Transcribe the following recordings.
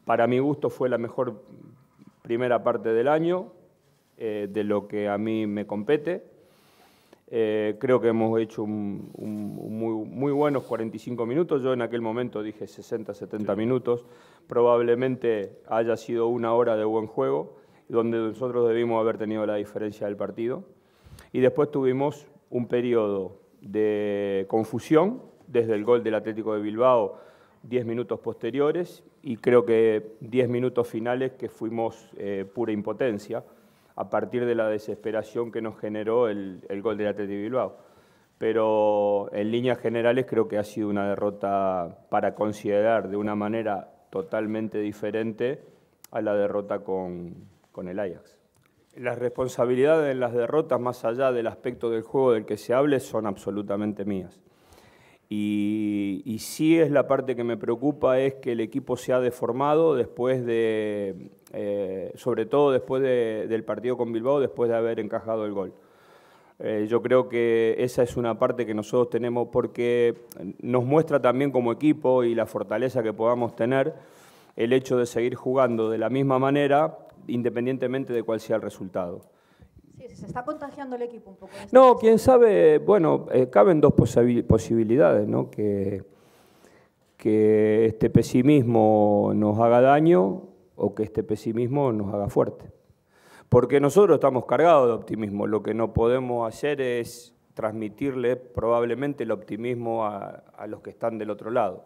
Para mi gusto fue la mejor primera parte del año, de lo que a mí me compete. Creo que hemos hecho muy buenos 45 minutos. Yo en aquel momento dije 60, 70 minutos. Probablemente haya sido una hora de buen juego, donde nosotros debimos haber tenido la diferencia del partido. Y después tuvimos un periodo de confusión, desde el gol del Atlético de Bilbao, 10 minutos posteriores, y creo que 10 minutos finales que fuimos pura impotencia, a partir de la desesperación que nos generó el gol del Atlético de Bilbao. Pero en líneas generales creo que ha sido una derrota para considerar de una manera totalmente diferente a la derrota con el Ajax. Las responsabilidades en las derrotas, más allá del aspecto del juego del que se hable, son absolutamente mías. Y sí es la parte que me preocupa, es que el equipo se ha deformado después de, sobre todo después del partido con Bilbao, después de haber encajado el gol. Yo creo que esa es una parte que nosotros tenemos, porque nos muestra también como equipo y la fortaleza que podamos tener el hecho de seguir jugando de la misma manera, independientemente de cuál sea el resultado. Sí, se está contagiando el equipo un poco. No, quién sabe, bueno, caben dos posibilidades, ¿no? Que este pesimismo nos haga daño o que este pesimismo nos haga fuerte. Porque nosotros estamos cargados de optimismo, lo que no podemos hacer es transmitirle probablemente el optimismo a los que están del otro lado.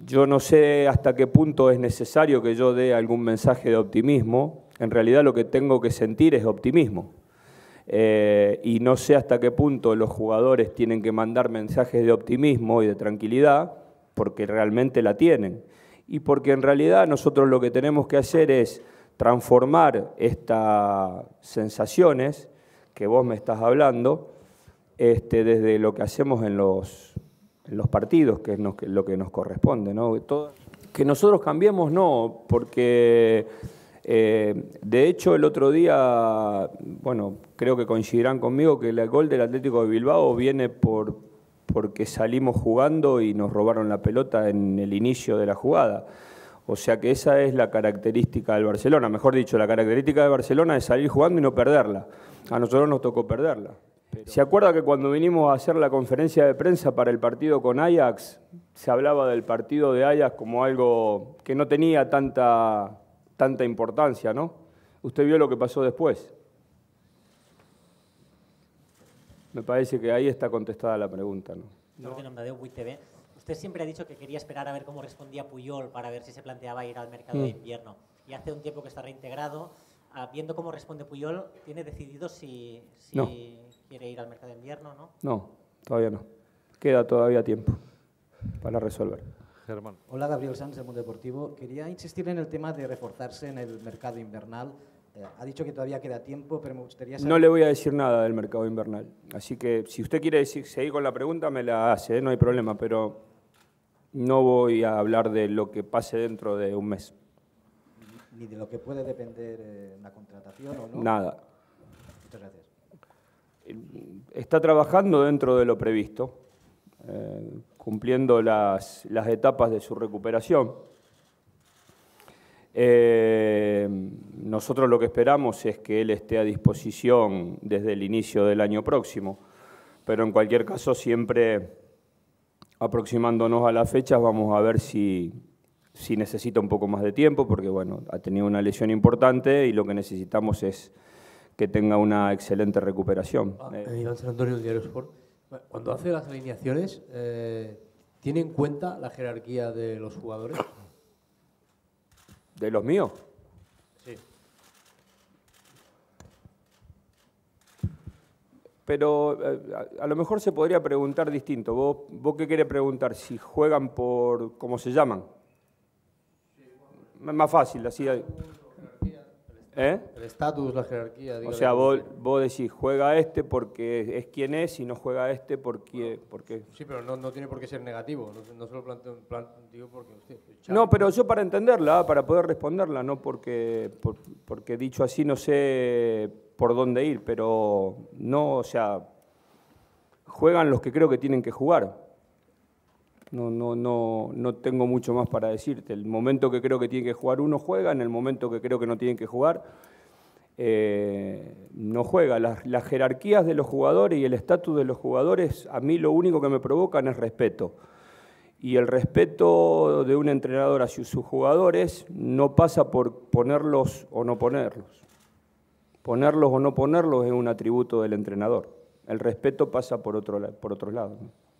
Yo no sé hasta qué punto es necesario que yo dé algún mensaje de optimismo. En realidad lo que tengo que sentir es optimismo. Y no sé hasta qué punto los jugadores tienen que mandar mensajes de optimismo y de tranquilidad, porque realmente la tienen. Y porque en realidad nosotros lo que tenemos que hacer es transformar estas sensaciones que vos me estás hablando desde lo que hacemos en los partidos, que es lo que nos corresponde, ¿no? Que nosotros cambiemos, no, porque de hecho el otro día, bueno, creo que coincidirán conmigo que el gol del Atlético de Bilbao viene porque salimos jugando y nos robaron la pelota en el inicio de la jugada. O sea que esa es la característica del Barcelona. Mejor dicho, la característica del Barcelona es salir jugando y no perderla. A nosotros nos tocó perderla. ¿Se acuerda que cuando vinimos a hacer la conferencia de prensa para el partido con Ajax, se hablaba del partido de Ajax como algo que no tenía tanta importancia, ¿no? Usted vio lo que pasó después. Me parece que ahí está contestada la pregunta, ¿no? Usted siempre ha dicho que quería esperar a ver cómo respondía Puyol para ver si se planteaba ir al mercado de invierno. Y hace un tiempo que está reintegrado. Viendo cómo responde Puyol, ¿tiene decidido si no. quiere ir al mercado de invierno, no? No, todavía no. Queda todavía tiempo para resolver. Germán. Hola, Gabriel Sanz, del Mundo Deportivo. Quería insistir en el tema de reforzarse en el mercado invernal. Ha dicho que todavía queda tiempo, pero me gustaría saber... No le voy a decir nada del mercado invernal. Así que si usted quiere seguir con la pregunta, me la hace, no hay problema, pero no voy a hablar de lo que pase dentro de un mes. Ni de lo que puede depender la contratación o no. Nada. Muchas gracias. Está trabajando dentro de lo previsto, cumpliendo las etapas de su recuperación. Nosotros lo que esperamos es que él esté a disposición desde el inicio del año próximo, pero en cualquier caso siempre aproximándonos a las fechas vamos a ver si necesita un poco más de tiempo, porque bueno, ha tenido una lesión importante y lo que necesitamos es que tenga una excelente recuperación. Iván San Antonio, del Diario Sport. Cuando hace las alineaciones, ¿tiene en cuenta la jerarquía de los jugadores? ¿De los míos? Sí. Pero a lo mejor se podría preguntar distinto. ¿Vos qué querés preguntar? ¿Si juegan por cómo se llaman? Más fácil, así. El estatus, la jerarquía. O sea, vos decís, juega este porque es quien es y no juega este porque... Sí, pero no tiene por qué ser negativo. No se lo planteo digo porque... No, pero yo para entenderla, para poder responderla, no porque dicho así no sé por dónde ir, pero no, o sea, juegan los que creo que tienen que jugar. No tengo mucho más para decirte. El momento que creo que tiene que jugar uno juega, en el momento que creo que no tienen que jugar, no juega. Las jerarquías de los jugadores y el estatus de los jugadores, a mí lo único que me provocan es respeto. Y el respeto de un entrenador hacia sus jugadores no pasa por ponerlos o no ponerlos. Ponerlos o no ponerlos es un atributo del entrenador. El respeto pasa por otro lado, ¿no?